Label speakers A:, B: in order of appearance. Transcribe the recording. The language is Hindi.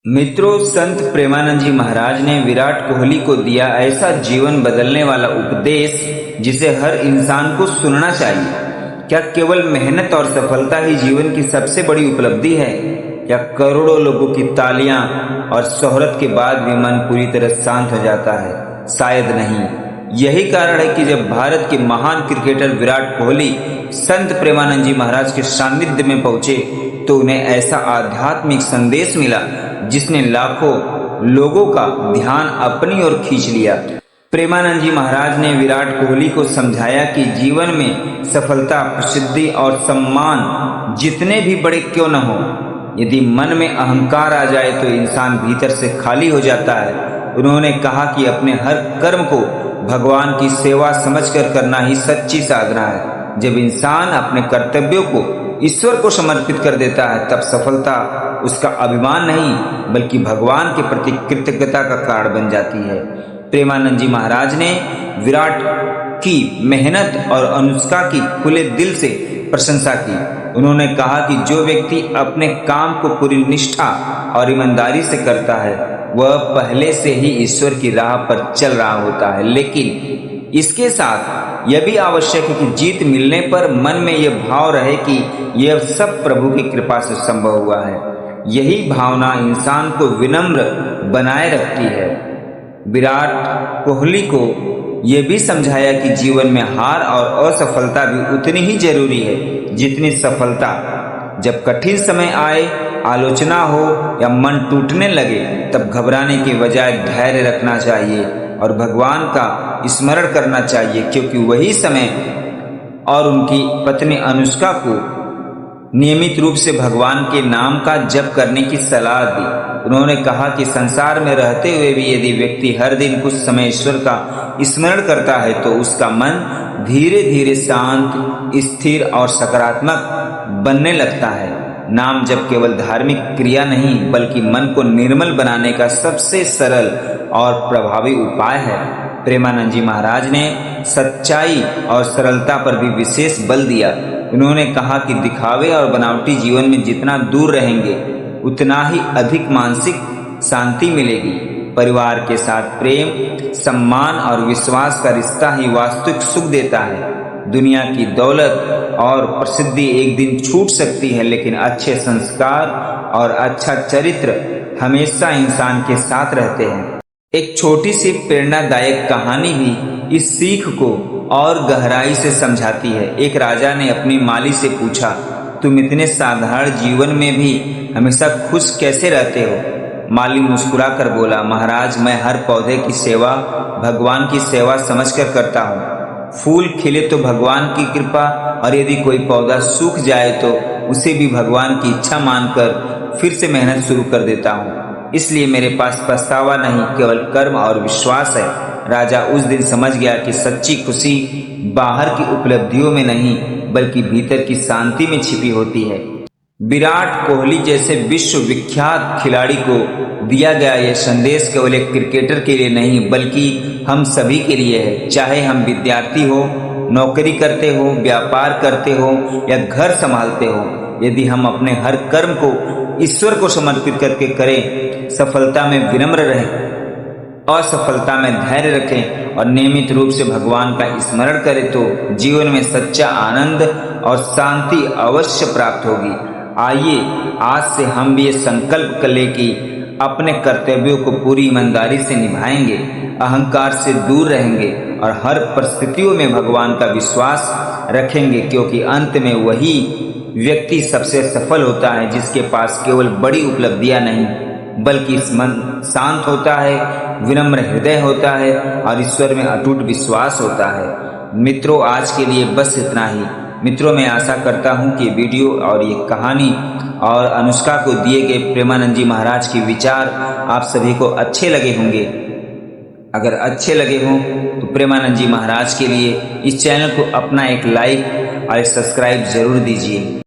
A: मित्रों, संत प्रेमानंद जी महाराज ने विराट कोहली को दिया ऐसा जीवन बदलने वाला उपदेश जिसे हर इंसान को सुनना चाहिए। क्या केवल मेहनत और सफलता ही जीवन की सबसे बड़ी उपलब्धि है? क्या करोड़ों लोगों की तालियां और शोहरत के बाद भी मन पूरी तरह शांत हो जाता है? शायद नहीं। यही कारण है कि जब भारत के महान क्रिकेटर विराट कोहली संत प्रेमानंद जी महाराज के सानिध्य में पहुंचे तो उन्हें ऐसा आध्यात्मिक संदेश मिला जिसने लाखों लोगों का ध्यान अपनी ओर खींच लिया। प्रेमानंद जी महाराज ने विराट कोहली को समझाया कि जीवन में सफलता, प्रसिद्धि और सम्मान जितने भी बड़े क्यों न हो, यदि मन में अहंकार आ जाए तो इंसान भीतर से खाली हो जाता है। उन्होंने कहा कि अपने हर कर्म को भगवान की सेवा समझकर करना ही सच्ची साधना है। जब इंसान अपने कर्तव्यों को ईश्वर को समर्पित कर देता है तब सफलता उसका अभिमान नहीं बल्कि भगवान के प्रति कृतज्ञता का कारण बन जाती है। प्रेमानंद जी महाराज ने विराट की मेहनत और अनुष्का की खुले दिल से प्रशंसा की। उन्होंने कहा कि जो व्यक्ति अपने काम को पूरी निष्ठा और ईमानदारी से करता है वह पहले से ही ईश्वर की राह पर चल रहा होता है, लेकिन इसके साथ यह भी आवश्यक है कि जीत मिलने पर मन में यह भाव रहे कि यह सब प्रभु की कृपा से संभव हुआ है। यही भावना इंसान को विनम्र बनाए रखती है। विराट कोहली को यह भी समझाया कि जीवन में हार और असफलता भी उतनी ही जरूरी है जितनी सफलता। जब कठिन समय आए, आलोचना हो या मन टूटने लगे तब घबराने के बजाय धैर्य रखना चाहिए और भगवान का स्मरण करना चाहिए, क्योंकि वही समय और उनकी पत्नी अनुष्का को नियमित रूप से भगवान के नाम का जप करने की सलाह दी। उन्होंने कहा कि संसार में रहते हुए भी यदि व्यक्ति हर दिन कुछ समय ईश्वर का स्मरण करता है तो उसका मन धीरे धीरे शांत, स्थिर और सकारात्मक बनने लगता है। नाम जप केवल धार्मिक क्रिया नहीं बल्कि मन को निर्मल बनाने का सबसे सरल और प्रभावी उपाय है। प्रेमानंद जी महाराज ने सच्चाई और सरलता पर भी विशेष बल दिया। उन्होंने कहा कि दिखावे और बनावटी जीवन में जितना दूर रहेंगे उतना ही अधिक मानसिक शांति मिलेगी। परिवार के साथ प्रेम, सम्मान और विश्वास का रिश्ता ही वास्तविक सुख देता है। दुनिया की दौलत और प्रसिद्धि एक दिन छूट सकती है, लेकिन अच्छे संस्कार और अच्छा चरित्र हमेशा इंसान के साथ रहते हैं। एक छोटी सी प्रेरणादायक कहानी भी इस सीख को और गहराई से समझाती है। एक राजा ने अपनी माली से पूछा, तुम इतने साधारण जीवन में भी हमेशा खुश कैसे रहते हो? माली मुस्कुरा कर बोला, महाराज, मैं हर पौधे की सेवा भगवान की सेवा समझकर करता हूँ। फूल खिले तो भगवान की कृपा, और यदि कोई पौधा सूख जाए तो उसे भी भगवान की इच्छा मानकर फिर से मेहनत शुरू कर देता हूँ। इसलिए मेरे पास पछतावा नहीं, केवल कर्म और विश्वास है। राजा उस दिन समझ गया कि सच्ची खुशी बाहर की उपलब्धियों में नहीं बल्कि भीतर की शांति में छिपी होती है। विराट कोहली जैसे विश्व विख्यात खिलाड़ी को दिया गया यह संदेश केवल एक क्रिकेटर के लिए नहीं बल्कि हम सभी के लिए है। चाहे हम विद्यार्थी हो, नौकरी करते हो, व्यापार करते हो या घर संभालते हो, यदि हम अपने हर कर्म को ईश्वर को समर्पित करके करें, सफलता में विनम्र रहें, असफलता में धैर्य रखें और नियमित रूप से भगवान का स्मरण करें तो जीवन में सच्चा आनंद और शांति अवश्य प्राप्त होगी। आइए आज से हम भी ये संकल्प कर लें कि अपने कर्तव्यों को पूरी ईमानदारी से निभाएंगे, अहंकार से दूर रहेंगे और हर परिस्थितियों में भगवान का विश्वास रखेंगे, क्योंकि अंत में वही व्यक्ति सबसे सफल होता है जिसके पास केवल बड़ी उपलब्धियां नहीं बल्कि मन शांत होता है, विनम्र हृदय होता है और ईश्वर में अटूट विश्वास होता है। मित्रों, आज के लिए बस इतना ही। मित्रों, मैं आशा करता हूं कि वीडियो और ये कहानी और अनुष्का को दिए गए प्रेमानंद जी महाराज के विचार आप सभी को अच्छे लगे होंगे। अगर अच्छे लगे हों तो प्रेमानंद जी महाराज के लिए इस चैनल को अपना एक लाइक और एक सब्सक्राइब जरूर दीजिए।